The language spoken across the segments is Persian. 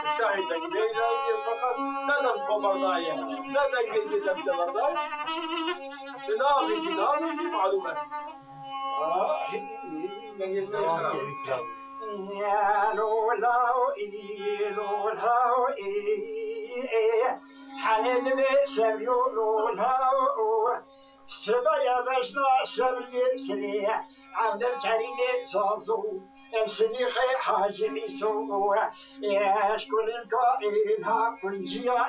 الشاهد ليلى فقط لا تنفو مرضايا لا تنجي تبدا مرضاي جنابي معلومة يا لولاو لولاو حنين بسبيو لولاو سبايا بشنا سبري سري عبد الكريم صازو الصديق حاجي بيسو شكون القائلها كنجيا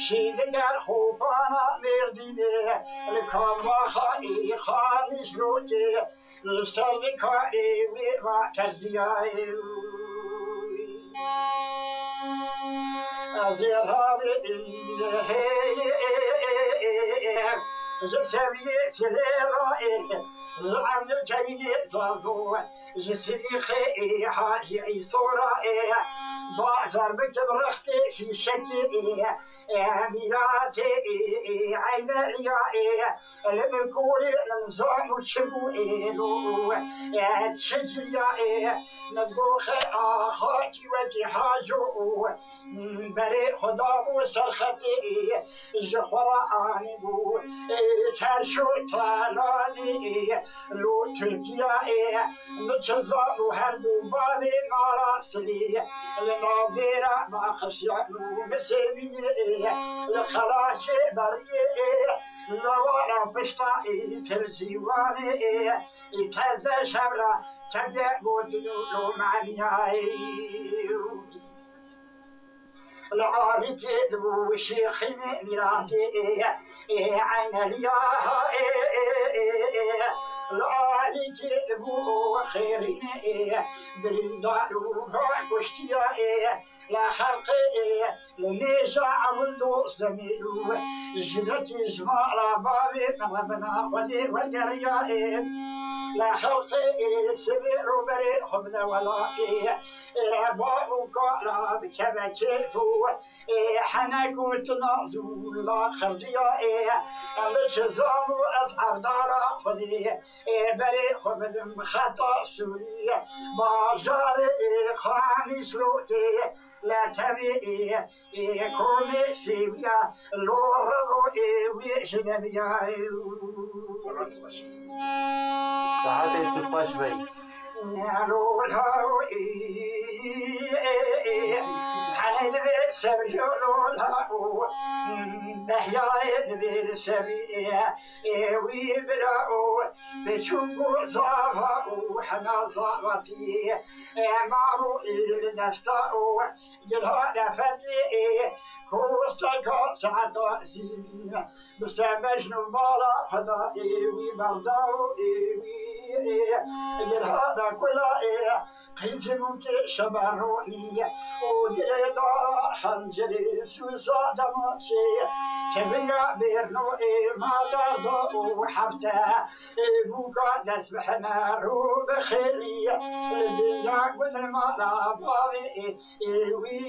شيدنا خوفانا مرديني الكما خائي خالص روتي لساني كاري وما تزياي أزيرها جسمي سليرائي العمل جيني زازو جسدي خيئي حاجي صورائي بازار بكبرختي في شكي ميلاتي عين ريائي المكوري نزعم وشبوئي تشجيائي ندقوخي آخاكي وكي حاجو بري خدامو سرختي جخوراني بو ترشو تالاني لو تركيائي نتشزانو هردو بالي ناراسلي لنابيرا ما خشيانو مسيبي لخلاشي بريه لورا فشتائي ترزيواني تهزا شبرا تجا قدلو معنياي العالي تدبو شيخي ميراتي عين لياها العالي تدبو خيري برندالو كشتيا لا خلقي لنيشا عملدو زميلو جنتي جمالا بابي نغبنا خدي والجريائي لا خلقي سبيرو بري خبنا ولائي بابو قالا بكبا كيفو حنكو تنازو لا خلقيائي الجزامو أصحاب دارا خدي بري خبنا خطا سوري باجاري خاني سلوتي لا تبي كل سويا لورو ويشنبيا ساعات استفاش بي لولو حنين بسبي لولو نحيا بسبي ويبرأو بشوفو صافو حنا صافتي معو النستاو جلها فتلي كوسكا سعدا زين بسمجنو مالا خدائي ومرداو جلها كلا قيزمك شبروني وديتا حنجري سوسا دماشي كبيرا بيرنو ما دردو حفتا بوكا دسبحنا رو بخيري الدنيا والمالا باوي وي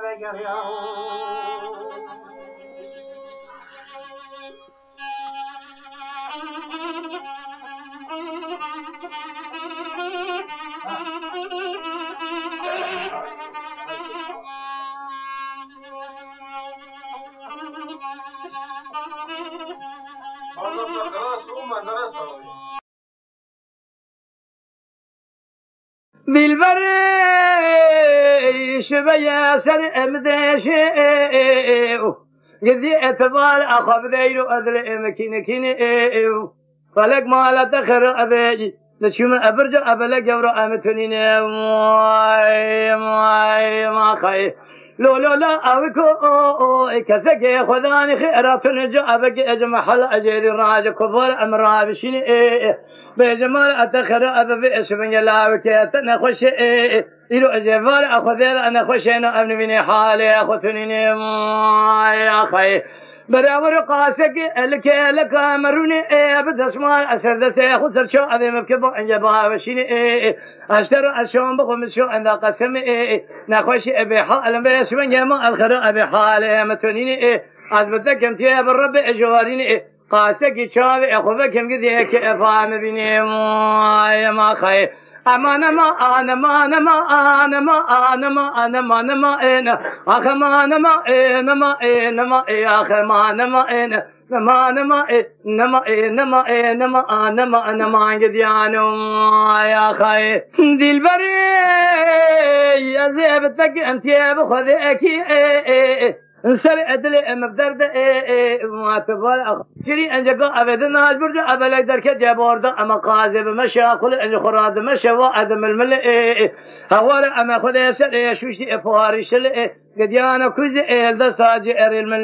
بقرياو بالبر شبيا سر امدشي قدي اتبال اخذ ذيلو ادري مكين كين فلك ما لا تخر ابي لشم ابرجع ابلك يورا امتنين ما خي لا أوكو كسكي خذاني خيرات نجا أبك أجمع حل أجري راج كبر أمر بشين بجمال أتخر أبي اسمي لا وكيتنا خش إلو أجبار أخذ أنا خشينا أبن بني حالي أخذني يا خي برامر قاسك لك مروني بتسمع أسر دستي خسر شو أبي مكبر أنجبها وشين أشتري أشون بقوم شو عند قسم نخش أبي حال بس من جمع الخير أبي حال متونين أثبتك كم تياب الرب أجوارين قاسك شاف أخذك كم كذي كأفهم بني ما خير أمان ما أنا ما أنا ما أنا ما أنا ما أنا ما أنا ما أنا أخ ما أنا ما أنا ما أنا ما أخ ما أنا ما أنا ما أنا ما أنا ما أنا ما أنا ما أنا ما أنا ما عندي يا خي دلبري يا زيبتك أنت يا بخذك انسرع دلي مبدرد ما تبغى شري انجا ابدا اجبر ابل درك جابورد اما قاذب مشاكل ان خراد مشى وادم المل هوار اما خذ سر شوشي فوارش قد يانا كوز دستاج ار المل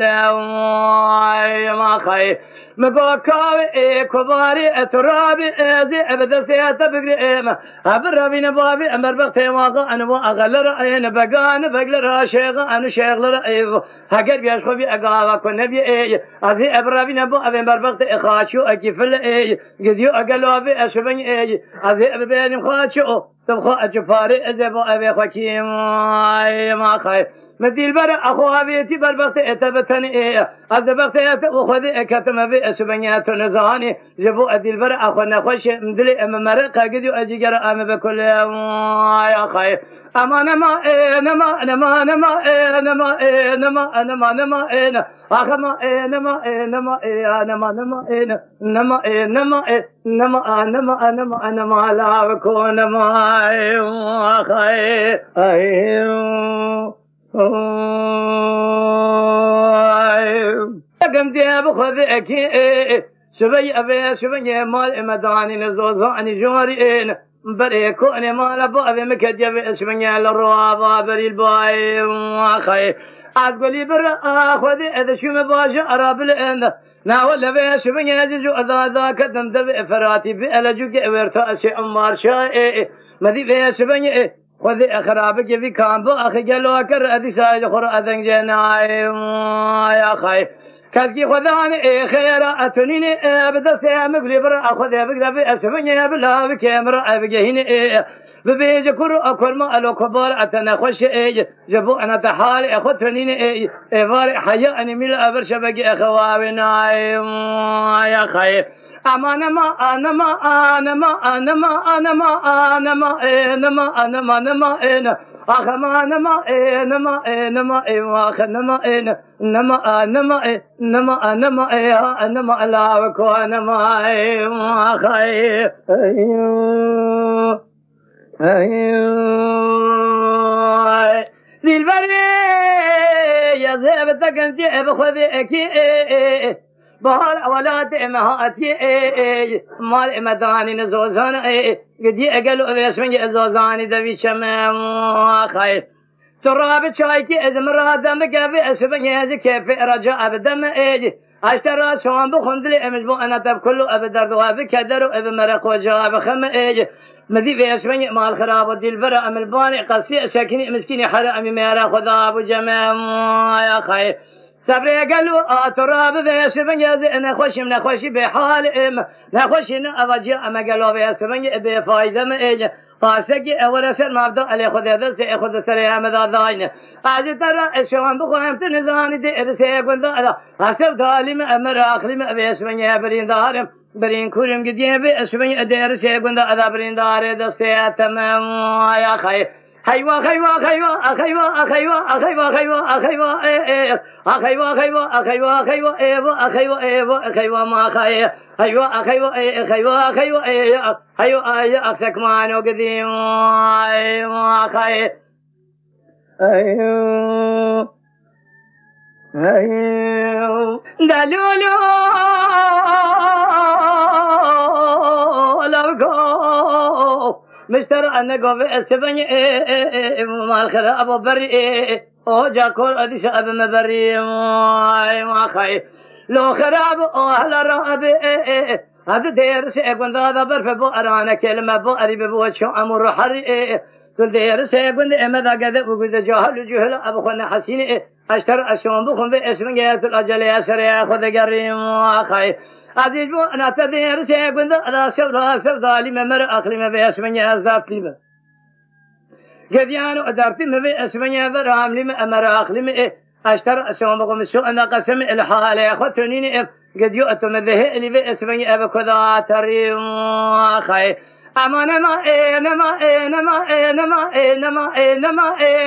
ما خي مبكاوي كباري ترابي ازي ابدا سيات بقريم ابر بين بابي امر بختي واقع انا واغلر عين بقان بقلر شيخ انا شيخ لرأي هاگر بیاش خوبی اگاوا کنه بی از ابراهیم نبو ابن بربخت اخاشو اکیفل گدیو اگلو بی اشبن از ابراهیم خاشو تبخو اجفاری از ابو ابي خکیم ما خای مديل برا اخو ابيتي بربخت اتبتني از بخت اخذ كتم بي اشبنيات نزاني جبو اديل برا اخو نخوش مدلي مرق قديو اجيجر ام بكل يا خاي اما نما نما نما نما نما نما نما نما اخما نما نما نما نما نما نما نما نما نما نما لا بكون ما خاي كم دي بخذك شبي أبي شبي مال مداني نزوزاني جورين بريكو أنا مال أبو أبي مكدي شبي الروابا بري الباي وخي أقولي برا أخذ إذا شو مباشر أراب الأند ناول بي شبي يجو أذا كدم دب فراتي بألجو كورتا شيء أمار شاي مدي بي شبي خذ أخرابك في كامبو أخي جلو أكر أدي سايد خور أذن جناي يا خاي كذكي خذاني خيرا أتنيني أبدا سيامك لبرا أخذ أبقى في أسفني بلا بكامرا أبقى هنا ببيج كرو أكل ما ألو كبار أتنا خوش جبو أنا تحالي أخذ تنيني إفاري حياني من الأبر شبكي أخوابنا يا خاي أما نما أنما أنما أنما أنما أنما أنما أنما أنما أنا أخما نما أنما أنما أخ نما أنما أنما أنما أنما أنما لا وكون ما أخي ذي البري يا زبتك أنت بخذك بهار أولاد مهاتي مال مداني نزوزان قدي أقلوا بيسمي الزوزاني دبي شمام خايف تراب شايكي إزمرا دمك بأسبني هذا كيف رجاء بدم أشترى شوان بخندلي أمجبو أنا تب كله أبدر دواب كدر أبمرق وجاء بخم مذي بيسمي مال خراب ودي البرا أم الباني قصي ساكني مسكيني حرامي ميرا خذا أبو جمام يا خايف صبري قالوا تراب بيسبن أنا خوش من خوشي بحال نخوش أواجه أما قالوا بيسبن بفايدة ما قاسك أول سر نبض على خد هذا خد سريع مذاذين أجد ترى شوان بخوام تنزاني ده سيكون ده حسب ظالم أمر أخلم بيسبن برين دارم برين كورم قديم بيسبن أدير سيكون ده برين دار ده سيتمام يا خير خيوا خيوا خيوا خيوا خيوا خيوا خيوا خيوا خيوا خيوا خيوا خيوا ايوا خيوا ايوا خيوا ما خيوا خيوا خيوا خيوا خيوا خيوا يا اكسك ما نو قديم ما خيوا دلولو لوكو مستر أنا قوي أسبني مال خلا أبو بري أو جاكور أديش أبو مبري ما خاي لو خراب أهل راب هذا دير سيكون هذا برف بو أرانا كلمة بو أريب بو شو أمر حري كل دير سيكون إما ذا كذا وكذا جهل أبو خنا حسين أشتر أشوم بخون باسمه الأجل يا سريع خذ قريم ما خاي عزيز بو أنا تدير سيكون هذا سر ظالم مر أخلم باسمه الذات لي قد يانو أدرت ما باسمه برام لي أمر أخلم أشتر أشوم بخون شو أنا قسم الحال أخذ تنين قد يؤتم ذه اللي باسمه أبو كذا تريم خاي أما نما نما نما نما نما نما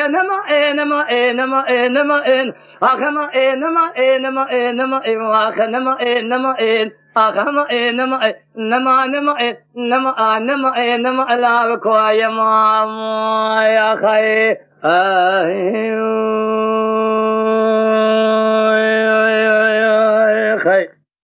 نما نما نما نما أخما نما نما نما أخما نما أخما نما نما نما نما نما نما لا بكوا يا خي خي